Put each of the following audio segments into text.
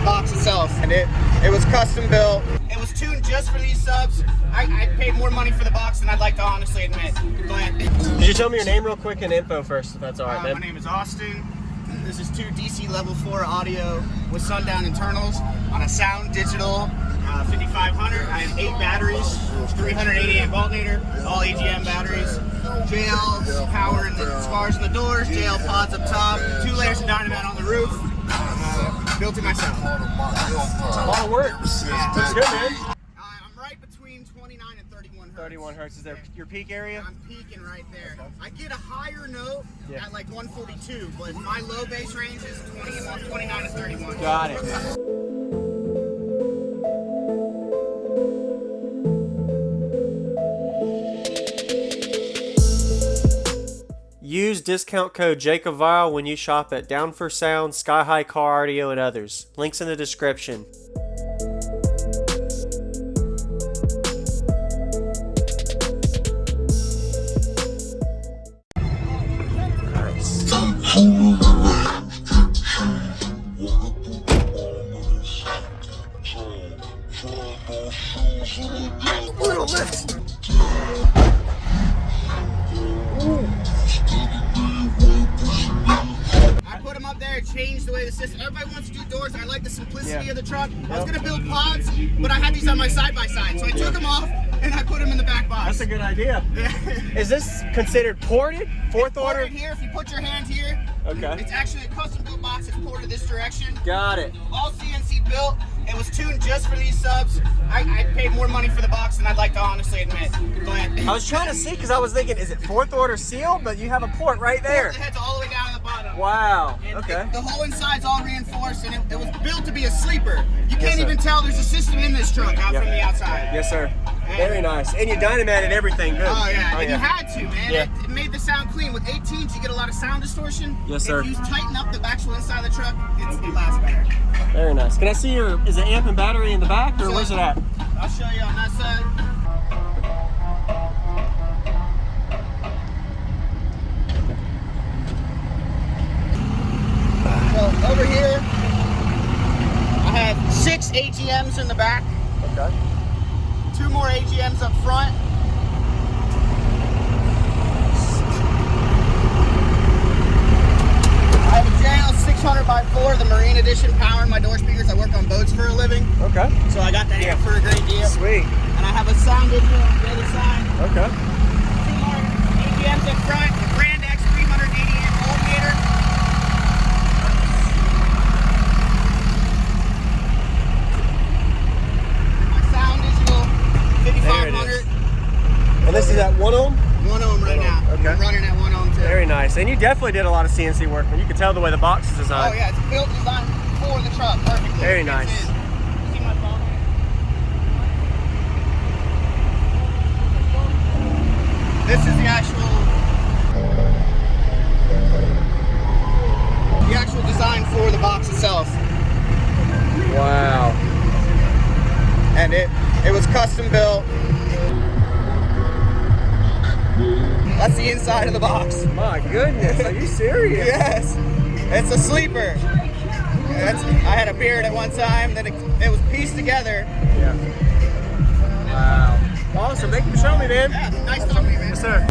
the box itself, and it was custom built. It was tuned just for these subs. I paid more money for the box than I'd like to honestly admit. But could you tell me your name real quick and info first, if that's all right, man? My name is Austin. This is 2 DC level 4 audio with sundown internals on a Sound Digital 5500. I have 8 batteries, 380 amp alternator, all AGM batteries. JL power in the spars in the doors, JL pods up top, 2 layers of Dynomat on the roof. Built it myself. It's a lot of work. Yeah. Looks good, man. I'm right between 29 and 31 hertz. 31 hertz is there your peak area? I'm peaking right there. I get a higher note at like 142, but my low bass range is 29 to 31. Got it. Use discount code JacobViral when you shop at Down for Sound, SkyHigh Car Audio, and others. Links in the description. Change the way the system. Everybody wants to do doors. I like the simplicity of the truck. I was gonna build pods, but I had these on my side by side, so I took them off and I put them in the back box. That's a good idea. Is this considered ported? Fourth order? Ported here. If you put your hand here, okay. It's actually a custom built box. It's ported this direction. Got it. All CNC built. It was tuned just for these subs. I paid more money for the box than I'd like to honestly admit. But I was trying to see because I was thinking, is it fourth order sealed? But you have a port right there. The head's all the way down to the bottom. Wow. And okay. The whole inside's all reinforced, and it was built to be a sleeper. You can't even tell there's a system in this truck out from the outside. Yes, sir. Very nice. And you dynamatted everything good. Oh, yeah. And you had to, man. Yeah. It made the sound clean. With 18s, you get a lot of sound distortion. Yes, sir. If you tighten up the actual inside of the truck, it lasts better. Very nice. Can I see is it amp and battery in the back, or where's it at? I'll show you on that side. So over here, I have 6 AGMs in the back. Okay. 2 more AGMs up front. I have a JL 600 by 4, the Marine Edition, powering my door speakers. I work on boats for a living. Okay. So I got that amp for a great deal. Sweet. And I have a Sound Digital on the other side. Okay. 2 more AGMs up front, a Brand X 380 amp alternator. My Sound Digital 5500. And this is at 1 ohm? 1 ohm right now. Okay. I'm running at 1 ohm too. Very nice. And you definitely did a lot of CNC work, man. You can tell the way the box is designed. Oh yeah, it's built designed for the truck perfectly. Very nice. See my phone? This is the actual design for the box itself. Wow. And it was custom built. That's the inside of the box. My goodness, are you serious? Yes. It's a sleeper. I had a beard at one time, then it was pieced together. Yeah. Wow. Awesome. Thank you for showing me, man. Yeah, nice talking to you, man. Yes, sir.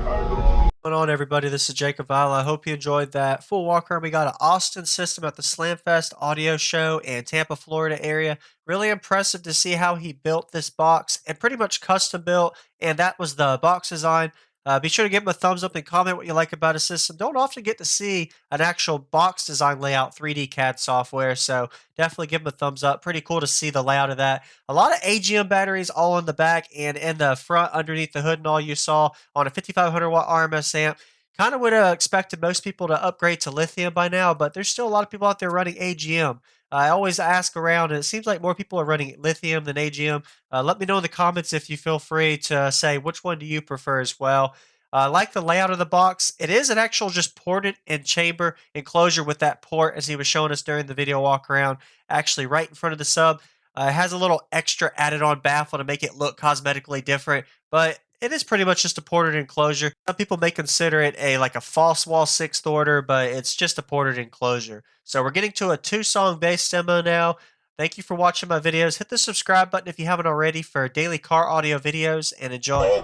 What's going on, everybody? This is JacobViral. I hope you enjoyed that full walk around. We got an Austin system at the Slamfest audio show in Tampa, Florida area. Really impressive to see how he built this box, and pretty much custom built. And that was the box design. Be sure to give him a thumbs up and comment what you like about his system. Don't often get to see an actual box design layout, 3D CAD software, so definitely give him a thumbs up. Pretty cool to see the layout of that. A lot of AGM batteries all in the back and in the front underneath the hood and all you saw on a 5500 watt RMS amp. Kind of would have expected most people to upgrade to lithium by now, but there's still a lot of people out there running AGM. I always ask around, and it seems like more people are running lithium than AGM. Let me know in the comments if you feel free to say which one do you prefer as well. I like the layout of the box. It is an actual just ported in chamber enclosure with that port, as he was showing us during the video walk around, actually right in front of the sub. It has a little extra added on baffle to make it look cosmetically different, but it is pretty much just a ported enclosure. Some people may consider it like a false wall sixth order, but it's just a ported enclosure. So we're getting to a 2-song bass demo now. Thank you for watching my videos. Hit the subscribe button if you haven't already for daily car audio videos, and enjoy.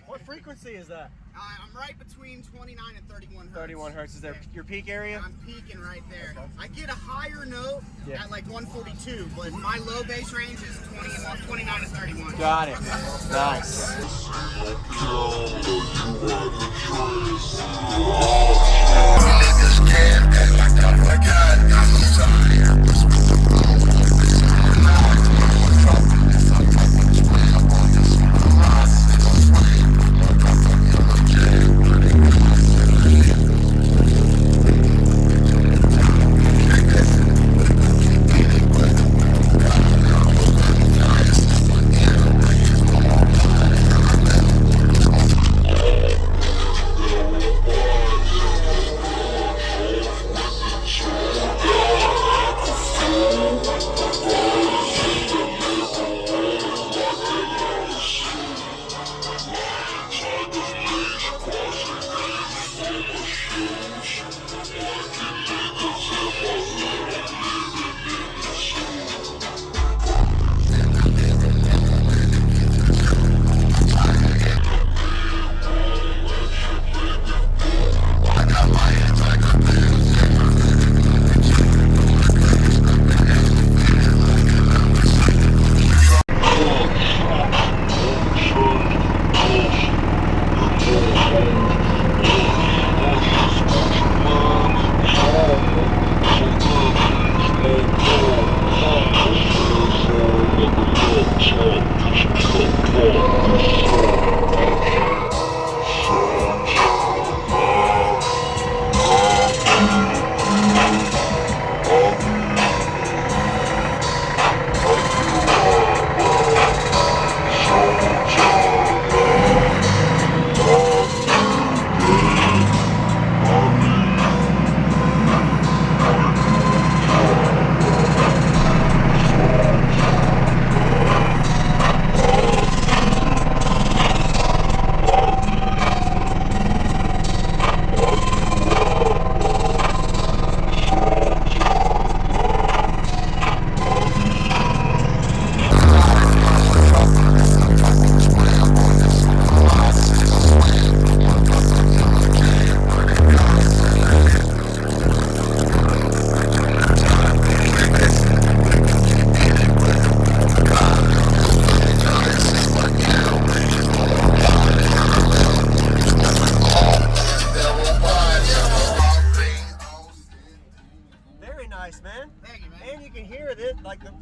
What frequency is that? I'm right between 29 and 31 hertz. 31 hertz. Is there your peak area? I'm peaking right there. I get a higher note Yeah. at like 142, but my low bass range is 29 to 31. Got it. Nice. Nice, man. Thank you, man. And you can hear it.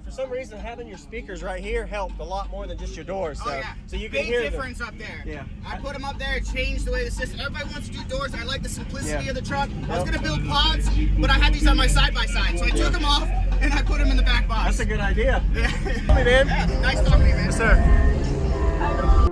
For some reason, having your speakers right here helped a lot more than just your doors. So, Oh, yeah. so you can Big hear difference up there. Yeah. I put them up there, it changed the way the system. Everybody wants to do doors. I like the simplicity Yeah. of the truck. I was gonna build pods, but I had these on my side by side, so I took them off, and I put them in the back box. That's a good idea. Yeah. Hey, man. Yeah, nice talking to you, man. Yes, sir.